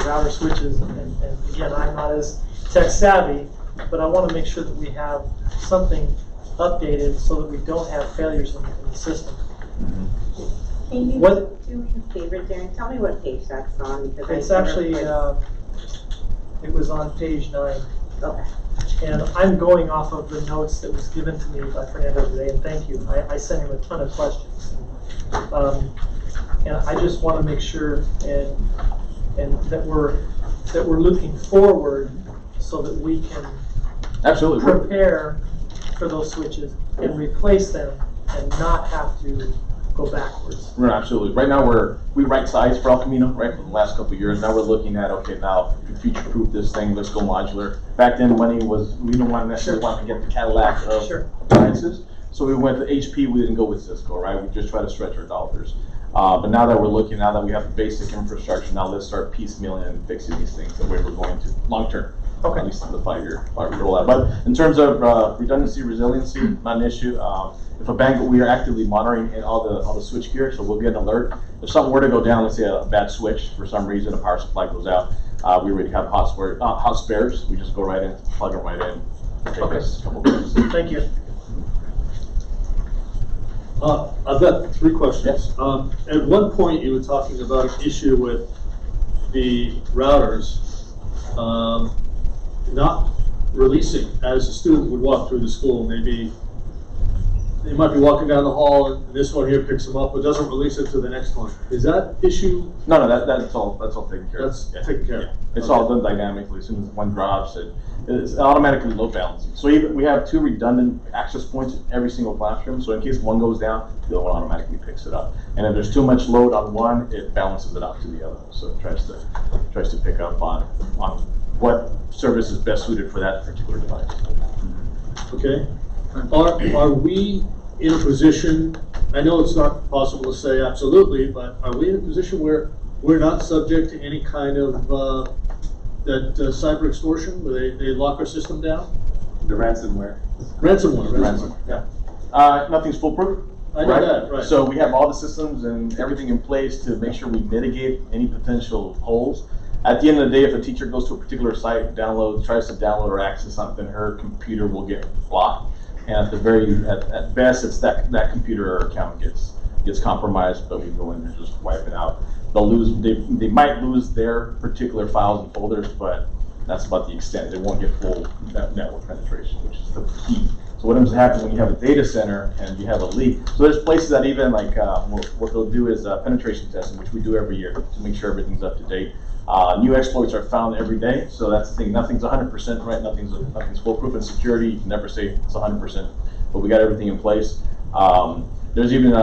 router switches. And again, I'm not as tech savvy, but I want to make sure that we have something updated so that we don't have failures in the system. Can you What- do me a favor, Darren? Tell me what page that's on, because I It's never actually, quite- it was on page 9. Okay. And I'm going off of the notes that was given to me by Fernando today, and thank you. I sent him a ton of questions. And I just want to make sure and that we're looking forward so that we can Absolutely. prepare for those switches and replace them and not have to go backwards. We're absolutely. Right now we right size for El Camino, right, for the last couple of years. Now we're looking at, okay, now to future-proof this thing, let's go modular. Back then, money was, we didn't want to necessarily want to get the Cadillac of Sure. appliances. So we went to HP, we didn't go with Cisco, right? We just try to stretch our dollars. But now that we're looking, now that we have the basic infrastructure, now let's start piecemealing and fixing these things the way we're going to long-term. Okay. At least in the five-year rollout. But in terms of redundancy, resiliency, not an issue. If a bank, we are actively monitoring in all the switch gear, so we'll get an alert. If something were to go down, let's say a bad switch for some reason, a power supply goes out, we already have hot spares. We just go right in, plug them right in. Take us a couple of minutes. Thank you. I've got 3 questions. At one point, you were talking about an issue with the routers not releasing as a student would walk through the school. Maybe they might be walking down the hall and this one here picks them up, but doesn't release it to the next one. Is that issue? No, that's all taken care of. That's taken care of. It's Okay. all done dynamically. As soon as one drops, it's automatically load balancing. So even, we have 2 redundant access points in every single classroom. So in case one goes down, the other one automatically picks it up. And if there's too much load on one, it balances it out to the other. So it tries to pick up on what service is best suited for that particular device. Okay. Are we in a position, I know it's not possible to say absolutely, but are we in a position where we're not subject to any kind of cyber extortion, where they lock our system down? The ransomware. Ransomware. Yeah. Nothing's foolproof. I know that, right. So we have all the systems and everything in place to make sure we mitigate any potential holes. At the end of the day, if a teacher goes to a particular site, tries to download or access something, her computer will get blocked. And at best, it's that computer or account gets compromised, but we go in and just wipe it out. They might lose their particular files and folders, but that's about the extent. They won't get full network penetration, which is the key. So what ends up happening when you have a data center and you have a leak? So there's places that even like what they'll do is penetration testing, which we do every year to make sure everything's up to date. New exploits are found every day, so that's the thing. Nothing's 100% right. Nothing's foolproof in security. You can never say it's 100%, but we got everything in place. There's even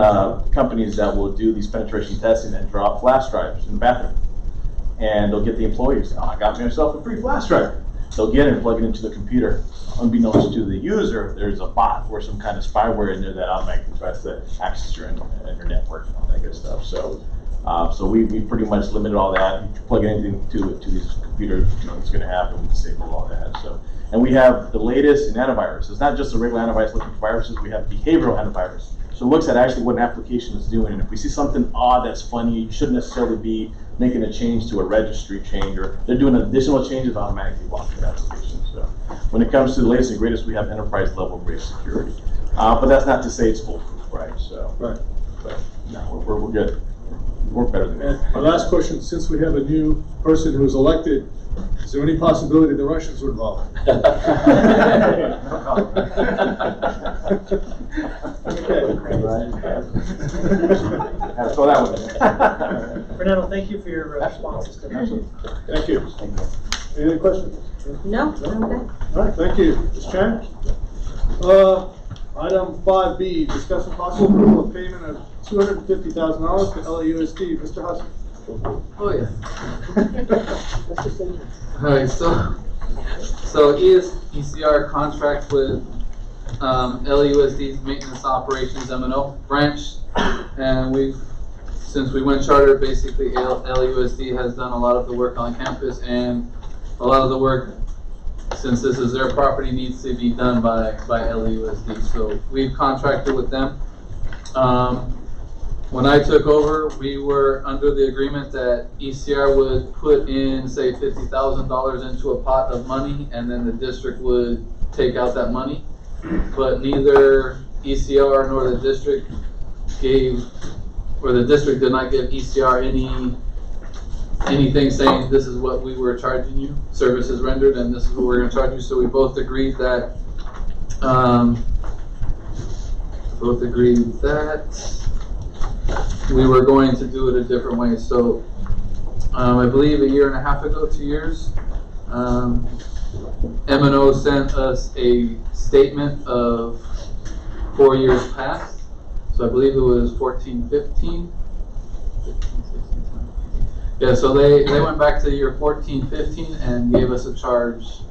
companies that will do these penetration testing and drop flash drives in the bathroom, and they'll get the employees. I got myself a free flash drive. They'll get it and plug it into the computer. Unbeknownst to the user, there's a bot or some kind of spyware in there that automatically tries to access your network and all that good stuff. So we pretty much limited all that. You plug anything to these computers, it's going to happen. We disable all that. And we have the latest in antivirus. It's not just a regular antivirus looking for viruses. We have behavioral antivirus. So it looks at actually what an application is doing. And if we see something odd that's funny, you shouldn't necessarily be making a change to a registry change, or they're doing additional changes, automatically blocking the application. So when it comes to the latest and greatest, we have enterprise level grade security. But that's not to say it's foolproof, right? So. Right. But no, we're good. We're better than And that. my last question, since we have a new person who's elected, is there any possibility the Russians were involved? Had to throw that one in. Fernando, thank you for your responses to that. Thank you. Any other questions? No, okay. All right, thank you. Ms. Chan? Item 5B, discuss a possible approval of payment of $250,000 to LAUSD. Mr. Hudson? Oh, yeah. Alright, so ECR contract with LAUSD's Maintenance Operations M&O branch, and since we went charter, basically LAUSD has done a lot of the work on campus, and a lot of the work, since this is their property, needs to be done by LAUSD. So we've contracted with them. When I took over, we were under the agreement that ECR would put in, say, $50,000 into a pot of money, and then the district would take out that money. But neither ECR nor the district did not give ECR anything saying this is what we were charging you, services rendered, and this is what we're going to charge you. So we both agreed that we were going to do it a different way. So I believe 1.5 years ago, 2 years, M&O sent us a statement of 4 years past. So I believe it was 14, 15. Yeah, so they went back to the year 14, 15 and gave us a charge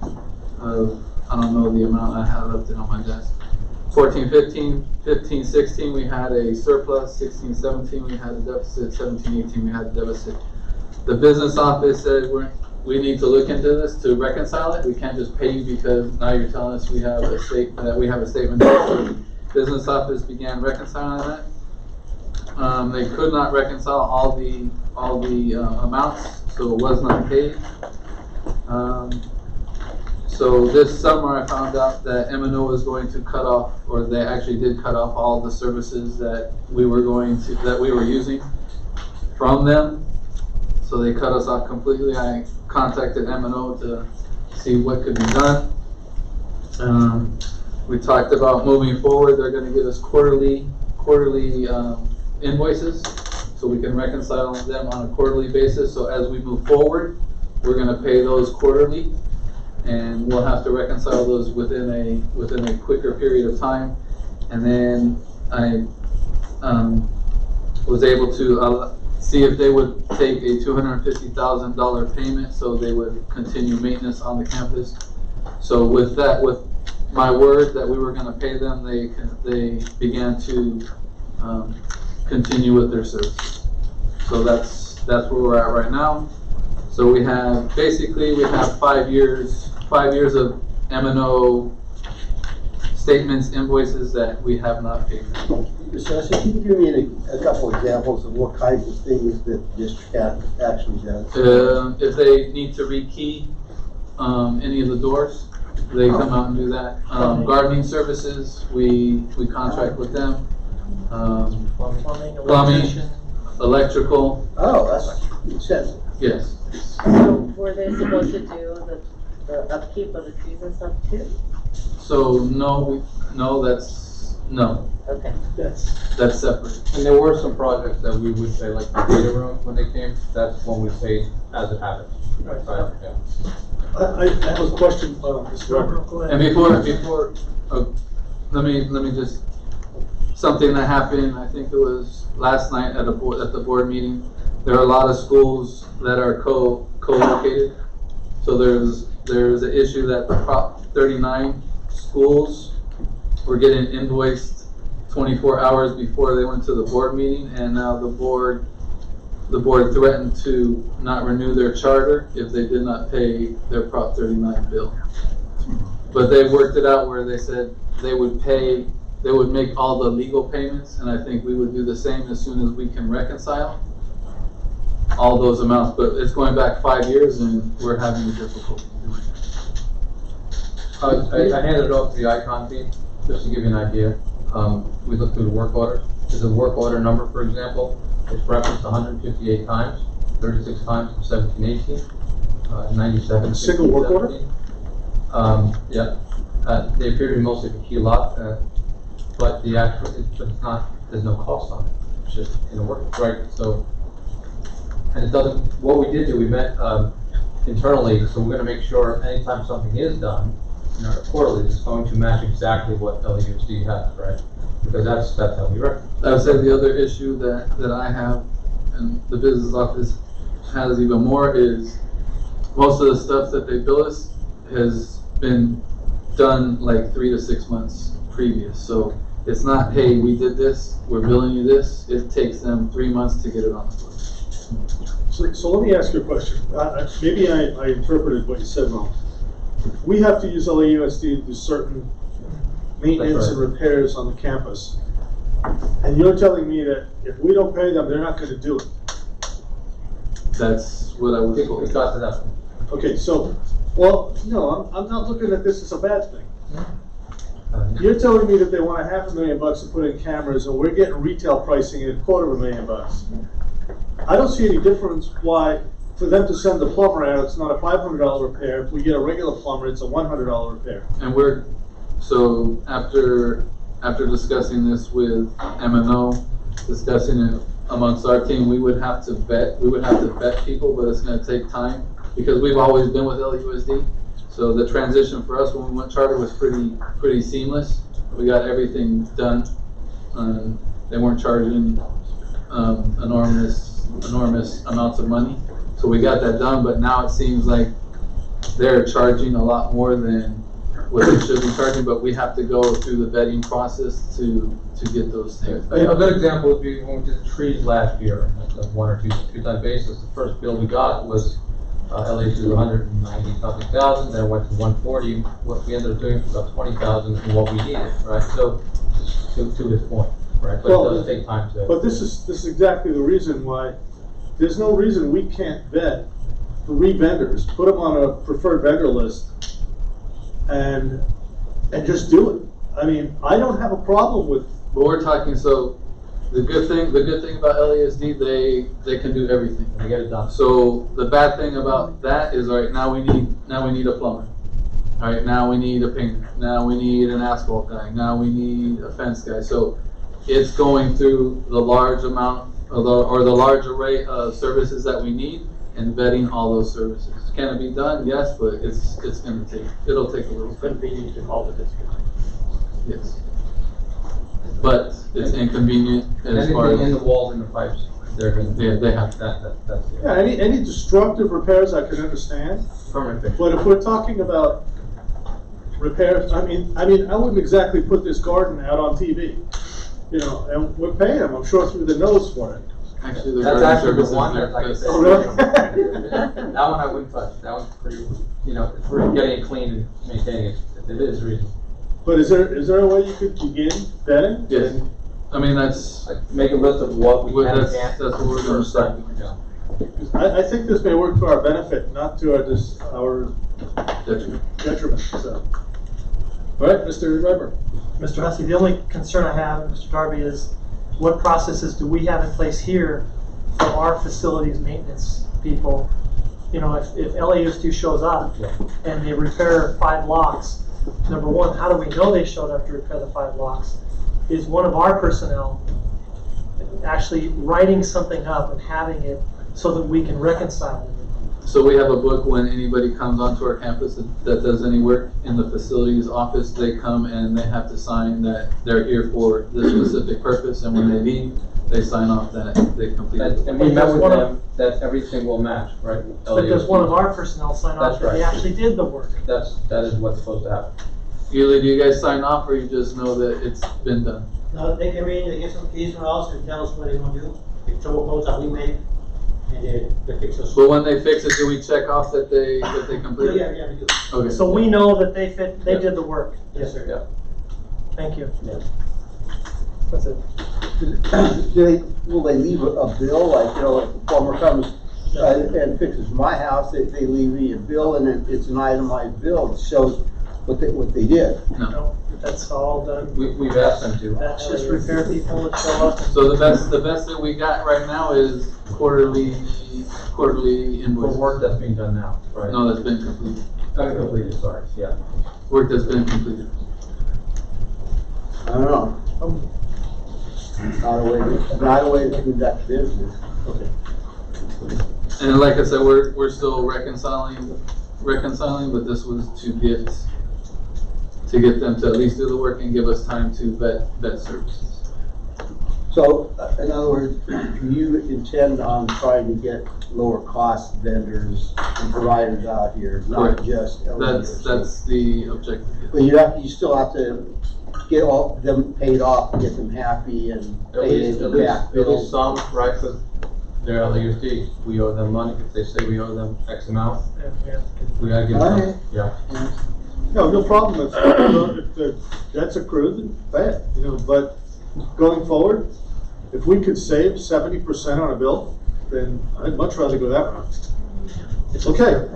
of, I don't know the amount, I have left it on my desk. 14, 15, 15, 16, we had a surplus. 16, 17, we had a deficit. 17, 18, we had a deficit. The business office said we need to look into this to reconcile it. We can't just pay you because now you're telling us we have a statement. So business office began reconciling that. They could not reconcile all the amounts, so it was not paid. So this summer I found out that M&O was going to cut off, or they actually did cut off all the services that we were using from them. So they cut us off completely. I contacted M&O to see what could be done. We talked about moving forward. They're going to give us quarterly invoices, so we can reconcile them on a quarterly basis. So as we move forward, we're going to pay those quarterly, and we'll have to reconcile those within a quicker period of time. And then I was able to see if they would take a $250,000 payment, so they would continue maintenance on the campus. So with my word that we were going to pay them, they began to continue with their services. So that's where we're at right now. So we have 5 years of M&O statements, invoices that we have not paid. So can you give me a couple examples of what kinds of things that the district actually does? If they need to rekey any of the doors, they come out and do that. Gardening services, we contract with them. Plumbing, electrical. Oh, that's expensive. Yes. So were they supposed to do the upkeep of the trees and stuff too? So no. Okay. That's separate. And there were some projects that we would say, like the data room, when they came, that's when we paid as it happens. Right. Yeah. I have a question, Mr. Rucker. And before, let me just, something that happened, I think it was last night at the board meeting. There are a lot of schools that are co-located. So there's an issue that the Prop 39 schools were getting invoiced 24 hours before they went to the board meeting, and now the board threatened to not renew their charter if they did not pay their Prop 39 bill. But they worked it out where they said they would make all the legal payments, and I think we would do the same as soon as we can reconcile all those amounts. But it's going back 5 years, and we're having a difficulty doing it. I handed it off to the ICON team, just to give you an idea. We looked through the work orders. there's a work order number, for example, it's referenced 158 times, 36 times from 17, 18, 97. Single work 16, order? 17. Yeah. They appear to be mostly for key lot, but the actual, but it's not, there's no cost on it. It's just in a work, right? So, and it doesn't, what we did do, we met internally, so we're gonna make sure anytime something is done in our quarterly, it's going to match exactly what LAUSD has, right? Because that's how we reckon. I would say the other issue that I have, and the business office has even more, is most of the stuff that they bill us has been done like 3 to 6 months previous. So it's not, hey, we did this, we're billing you this. It takes them 3 months to get it on the book. So let me ask you a question. Maybe I interpreted what you said wrong. We have to use LAUSD to do certain maintenance and repairs on the campus. And you're telling me that if we don't pay them, they're not gonna do it. That's what I was told. We got to that one. Okay, so, well, no, I'm not looking at this as a bad thing. You're telling me that they want $500,000 to put in cameras and we're getting retail pricing at $250,000. I don't see any difference why, for them to send the plumber out, it's not a $500 repair. If we get a regular plumber, it's a $100 repair. And so after discussing this with M&O, discussing it amongst our team, we would have to vet people, but it's gonna take time because we've always been with LUSD. So the transition for us when we went charter was pretty seamless. We got everything done. They weren't charging enormous amounts of money. So we got that done, but now it seems like they're charging a lot more than what they should be charging, but we have to go through the vetting process to get those things. A good example would be when we did the trees last year, on a 1 or 2 time basis. The first bill we got was LA to 190 something thousand, then it went to 140. What we ended up doing was about 20,000 from what we needed, right? So to his point, right? But it does take time to. But this is exactly the reason why. There's no reason we can't vet 3 vendors, put them on a preferred vendor list, and just do it. I mean, I don't have a problem with. But we're talking, so the good thing about LASD, they can do everything. They get it done. So the bad thing about that is, all right, now we need a plumber. All right, now we need a painter. Now we need an asphalt guy. Now we need a fence guy. So it's going through the large amount or the large array of services that we need and vetting all those services. Can it be done? Yes, but it'll take a little bit. Convenient to call the district. Yes. But it's inconvenient as far Anything in as. the walls and the pipes, they're gonna. Yeah, they have. That's it. Yeah, any destructive repairs I can understand, Permanent fix. but if we're talking about repairs, I mean, I wouldn't exactly put this garden out on TV, and we're paying them, I'm sure, through the nose for it. Actually, the That's garden actually the services one there. that, like I said. Oh, really? That one I wouldn't touch. That one's pretty, if we're getting it clean and maintaining it, it is reasonable. But is there a way you could begin vetting? Yes. I mean, that's. Like, make a list of what we can and That's can't. what we're gonna start. Yeah. I think this may work to our benefit, not to our detriment, so. All right, Mr. Weber. Mr. Hussey, the only concern I have, Mr. Darby, is what processes do we have in place here for our facilities maintenance people? If LAUSD shows up and they repair 5 locks, number one, how do we know they showed up to repair the 5 locks? Is one of our personnel actually writing something up and having it so that we can reconcile it? So we have a book when anybody comes onto our campus that does any work in the facilities office, they come and they have to sign that they're here for this specific purpose, and when they leave, they sign off that they completed it. And we met with them, that everything will match, right? But does one of our personnel sign off That's that they right. actually did the work? That is what's supposed to happen. Usually, do you guys sign off, or you just know that it's been done? No, they come in, they get some keys from us and tell us what they want to do. The trouble codes that we make, and they fix us. But when they fix it, do we check off that they completed? Yeah, we do. Okay. So we know that they did the work. Yes, sir. Yeah. Thank you. Yeah. That's it. Will they leave a bill, like, if the plumber comes and fixes my house, they leave me a bill, and it's an itemized bill that shows what they did. No, that's all done. We've asked them to. That's just repair people that show up. So the best that we got right now is quarterly For invoices. work that's being done now, right? No, that's been completed. Completed, sorry, yeah. Work that's been completed. I don't know. Not a way to conduct business. And like I said, we're still reconciling, but this was to get them to at least do the work and give us time to vet services. So, in other words, you intend on trying to get lower cost vendors and providers out here, not Correct. just LEDs. That's the objective. But you still have to get all them paid off, get them happy and At pay least the back bills. some, right, because they're LAUSD. We owe them money. If they say we owe them X amount, we gotta give them, Alright. yeah. No problem if the debt's accrued, then pay it, but going forward, if we could save 70% on a bill, then I'd much rather go that route. It's okay,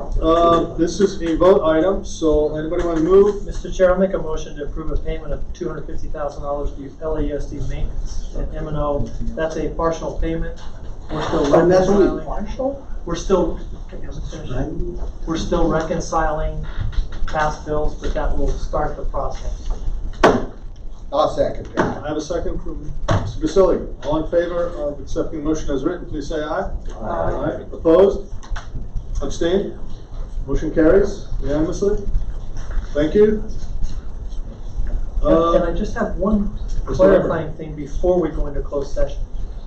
this is a vote item, so anybody want to move? Mr. Chair, I'll make a motion to approve a payment of $250,000 to LAUSD maintenance and M&O. That's a partial payment. We're still And that's only reconciling. partial? We're still, let me finish. We're still reconciling past bills, but that will start the process. I'll second that. I have a second from Mr. Basili. All in favor of accepting the motion as written, please say aye. Aye. Opposed? Abstained? Motion carries unanimously. Thank you. Can I just have one clarifying thing before we go into closed session?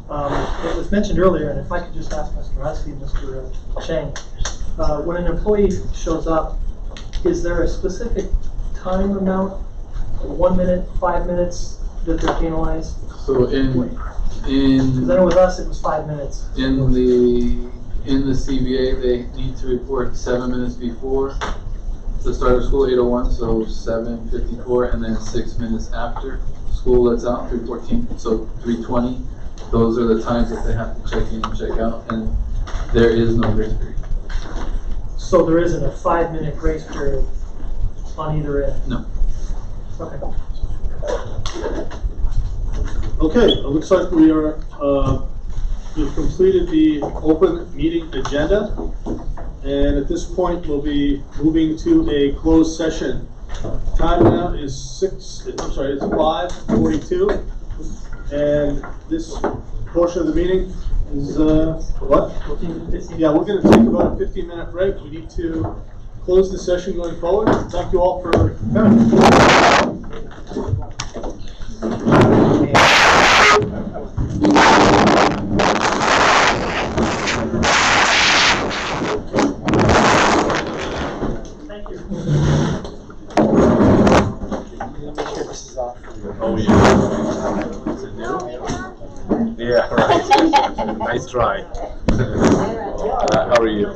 It was mentioned earlier, and if I could just ask Mr. Husky and Mr. Chang, when an employee shows up, is there a specific time amount, 1 minute, 5 minutes, that they're penalized? So Because I know with us, it was 5 minutes. in the CBA, they need to report 7 minutes before the start of school, 8:01, so 7:54, and then 6 minutes after school lets out, 3:14, so 3:20. Those are the times that they have to check in and check out, and there is no grace period. So there isn't a 5-minute grace period on either end? No. Okay. Okay, it looks like we are, we've completed the open meeting agenda. And at this point, we'll be moving to a closed session. Time now is 5:42. And this portion of the meeting is, what? Yeah, we're gonna take about a 15-minute break. We need to close the session going forward. Thank you all for coming. Thank you. Oh, yeah. Is it new? Yeah, right. Nice try. How are you?